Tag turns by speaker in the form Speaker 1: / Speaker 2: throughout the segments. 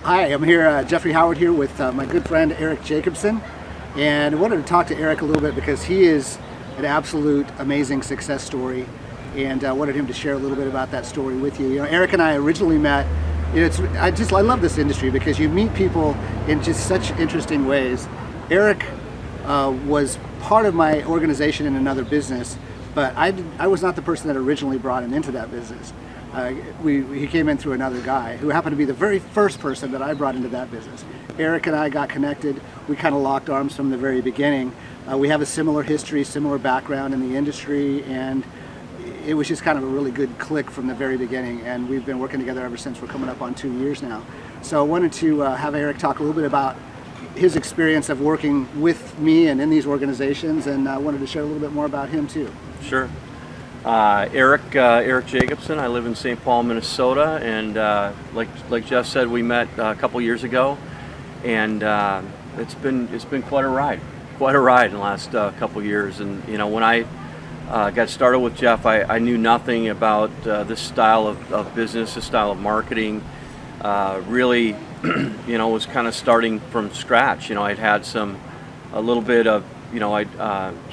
Speaker 1: Hi, I'm here, Jeffrey Howard here with my good friend Eric Jacobson, and I wanted to talk to Eric a little bit because he is an absolute amazing success story, and I wanted him to share a little bit about that story with you. You know, Eric and I originally met. I love this industry because you meet people in just such interesting ways. Eric was part of my organization in another business, but I was not the person that originally brought him into that business. He came in through another guy who happened to be the very first person that I brought into that business. Eric and I got connected. We kind of locked arms from the very beginning. We have a similar history, similar background in the industry, and it was just kind of a really good click from the very beginning, and we've been working together ever since. We're coming up on 2 years now. So I wanted to have Eric talk a little bit about his experience of working with me and in these organizations, and I wanted to share a little bit more about him too.
Speaker 2: Sure. Eric Jacobson. I live in St. Paul, Minnesota, and like Jeff said, we met a couple years ago, and it's been quite a ride in the last couple years. And you know, when I got started with Jeff, I knew nothing about this style of business, this style of marketing. Really, you know, was kind of starting from scratch. You know, I'd had a little bit of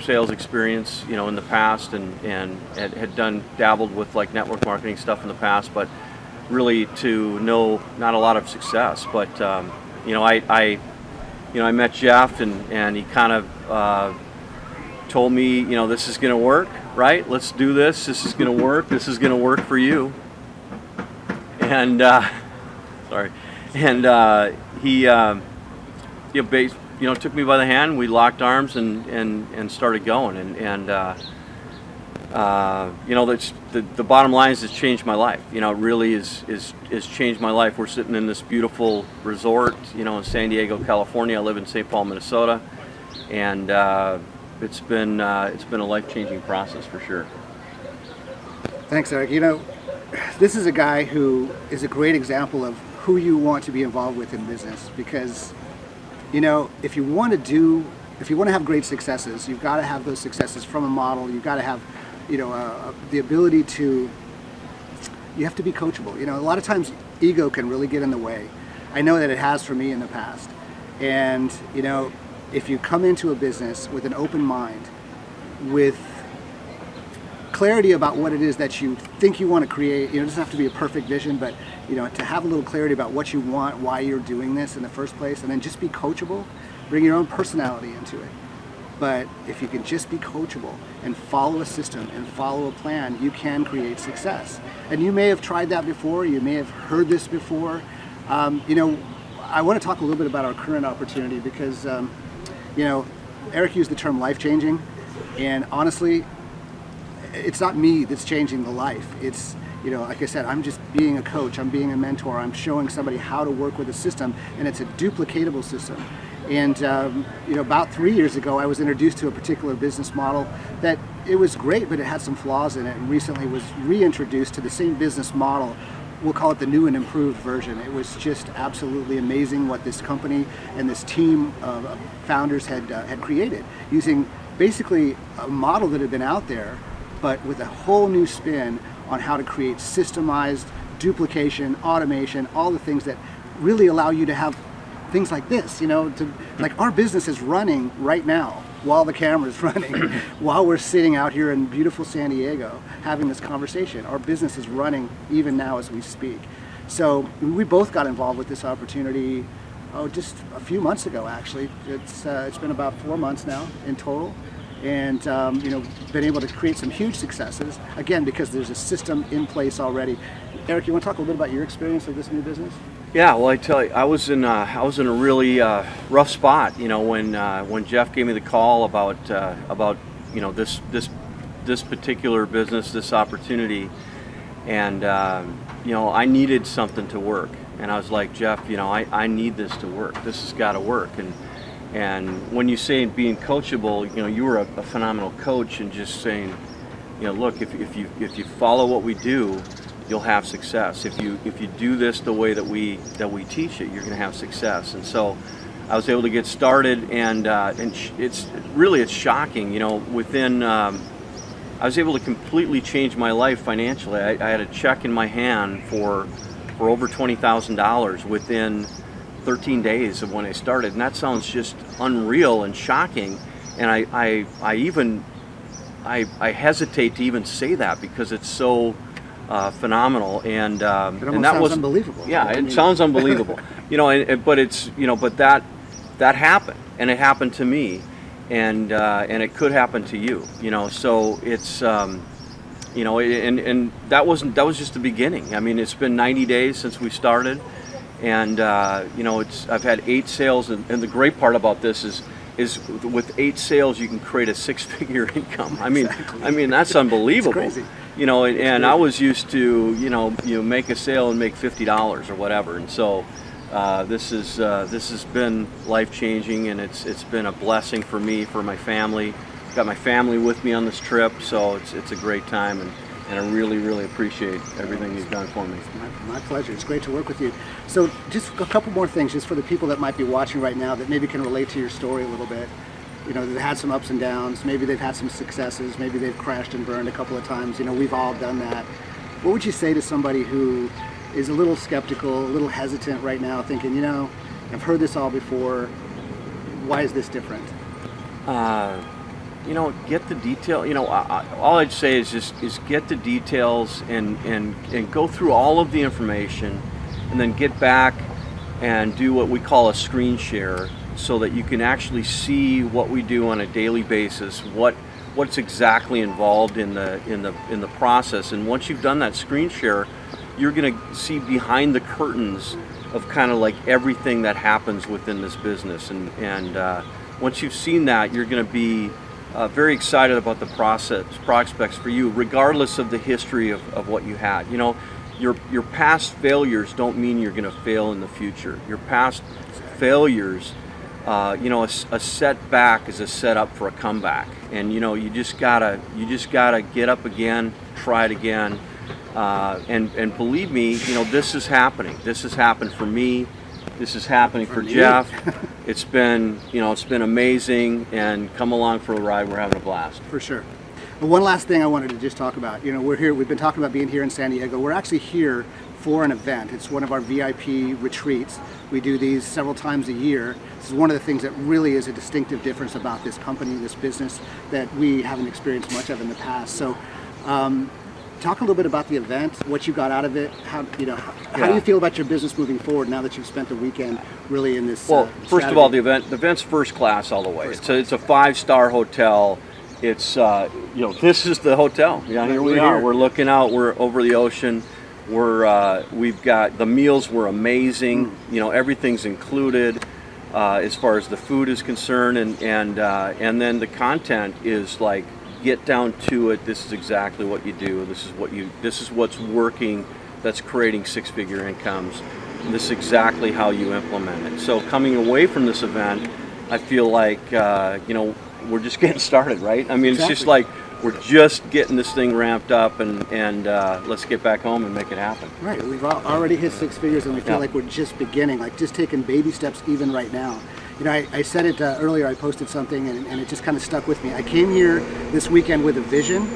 Speaker 2: sales experience, you know, in the past, and had dabbled with like network marketing stuff in the past, but really to know not a lot of success. But I met Jeff, and he kind of told me, you know, this is going to work, right? Let's do this. This is going to work. This is going to work for you. And he took me by the hand. We locked arms and started going. The bottom line is it's changed my life. You know, it really is changed my life. We're sitting in this beautiful resort, you know, in San Diego, California. I live in St. Paul, Minnesota, and it's been a life-changing process for sure.
Speaker 1: Thanks, Eric. You know, this is a guy who is a great example of who you want to be involved with in business, because you know, if you want to have great successes, you've got to have those successes from a model. You've got to have, the ability to. You have to be coachable. You know, a lot of times ego can really get in the way. I know that it has for me in the past. And you know, if you come into a business with an open mind, with clarity about what it is that you think you want to create, you know, it doesn't have to be a perfect vision, but you know, to have a little clarity about what you want, why you're doing this in the first place, and then just be coachable, bring your own personality into it. But if you can just be coachable and follow a system and follow a plan, you can create success. And you may have tried that before, you may have heard this before. I want to talk a little bit about our current opportunity because, Eric used the term life-changing, and honestly, it's not me that's changing the life. It's, you know, like I said, I'm just being a coach, I'm being a mentor, I'm showing somebody how to work with a system, and it's a duplicatable system. And, about 3 years ago, I was introduced to a particular business model that it was great, but it had some flaws in it, and recently was reintroduced to the same business model. We'll call it the new and improved version. It was just absolutely amazing what this company and this team of founders had created, using basically a model that had been out there, but with a whole new spin on how to create systemized duplication, automation, all the things that really allow you to have things like this, you know, like our business is running right now while the camera's running, while we're sitting out here in beautiful San Diego having this conversation. Our business is running even now as we speak. So we both got involved with this opportunity, just a few months ago actually. It's been about 4 months now in total. And been able to create some huge successes, again, because there's a system in place already. Eric, you want to talk a little bit about your experience of this new business?
Speaker 2: Yeah, well, I tell you, I was in a really rough spot, you know, when Jeff gave me the call about this particular business, this opportunity, and I needed something to work, and I was like, Jeff, you know, I need this to work. This has got to work. And when you say being coachable, you know, you were a phenomenal coach, and just saying, you know, look, if you follow what we do, you'll have success. If you do this the way that we teach it, you're going to have success. And so I was able to get started, and it's shocking, you know, within I was able to completely change my life financially. I had a check in my hand for for over $20,000 within 13 days of when I started, and that sounds just unreal and shocking. And I hesitate to even say that because it's so phenomenal, and that
Speaker 1: sounds
Speaker 2: was
Speaker 1: unbelievable.
Speaker 2: Yeah, it sounds unbelievable. But it's but that happened, and it happened to me, and it could happen to you. So it's and that was just the beginning. I mean, it's been 90 days since we started. And I've had 8 sales, and the great part about this is with 8 sales you can create a 6-figure income. I mean, that's unbelievable.
Speaker 1: It's crazy.
Speaker 2: And I was used to make a sale and make $50 or whatever, and so this has been life changing, and it's been a blessing for me, for my family. Got my family with me on this trip, so it's a great time, and I really, really appreciate everything you've done for me.
Speaker 1: My pleasure. It's great to work with you. So just a couple more things, just for the people that might be watching right now that maybe can relate to your story a little bit. They've had some ups and downs. Maybe they've had some successes. Maybe they've crashed and burned a couple of times. We've all done that. What would you say to somebody who is a little skeptical, a little hesitant right now, thinking, I've heard this all before. Why is this different?
Speaker 2: Get the detail. All I'd say is get the details and go through all of the information, and then get back and do what we call a screen share, so that you can actually see what we do on a daily basis, what's exactly involved in the process. And once you've done that screen share, you're going to see behind the curtains of kind of like everything that happens within this business. And once you've seen that, you're going to be very excited about the prospects for you, regardless of the history of what you had. Your past failures don't mean you're going to fail in the future. Your past failures, a setback is a setup for a comeback, and you just gotta get up again, try it again, and believe me, this is happening. This has happened for me. This is happening for Jeff. It's been amazing, and come along for a ride. We're having a blast.
Speaker 1: For sure. But one last thing I wanted to just talk about. We're here. We've been talking about being here in San Diego. We're actually here for an event. It's one of our VIP retreats. We do these several times a year. This is one of the things that really is a distinctive difference about this company, this business, that we haven't experienced much of in the past. So, talk a little bit about the event, what you got out of it. How do you feel about your business moving forward now that you've spent the weekend really in this?
Speaker 2: Well, first of all, the event's first class all the way. It's a 5-star hotel. It's this is the hotel. Here we are. We're looking out. We're over the ocean. We've got the meals were amazing. Everything's included as far as the food is concerned, and then the content is like, get down to it. This is exactly what you do. This is what's working. That's creating 6-figure incomes. And this is exactly how you implement it. So coming away from this event, I feel like we're just getting started, right? I mean, It's just like we're just getting this thing ramped up, and let's get back home and make it happen.
Speaker 1: Right. We've already hit 6 figures, and we feel like we're just beginning, like just taking baby steps even right now. I said it earlier. I posted something, and it just kind of stuck with me. I came here this weekend with a vision,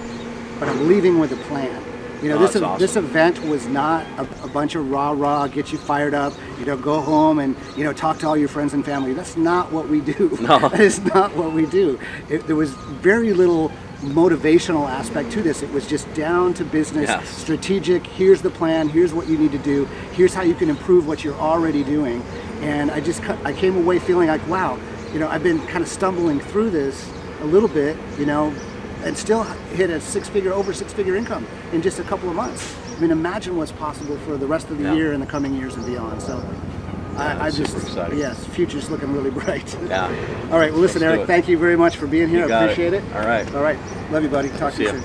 Speaker 1: but I'm leaving with a plan.
Speaker 2: Awesome.
Speaker 1: This event was not a bunch of rah-rah, get you fired up, go home and, talk to all your friends and family. That's not what we do.
Speaker 2: No.
Speaker 1: That is not what we do. There was very little motivational aspect to this. It was just down to business, strategic. Here's the plan. Here's what you need to do. Here's how you can improve what you're already doing. And I came away feeling like, wow, I've been kind of stumbling through this a little bit, and still hit over 6-figure income in just a couple of months. I mean, imagine what's possible for the rest of the year and the coming years and beyond. So I just,
Speaker 2: exciting.
Speaker 1: Yes, future's looking really bright.
Speaker 2: Yeah.
Speaker 1: All right, well, listen, Eric, thank you very much for being here. I appreciate it.
Speaker 2: All right.
Speaker 1: Love you, buddy. Talk to you soon.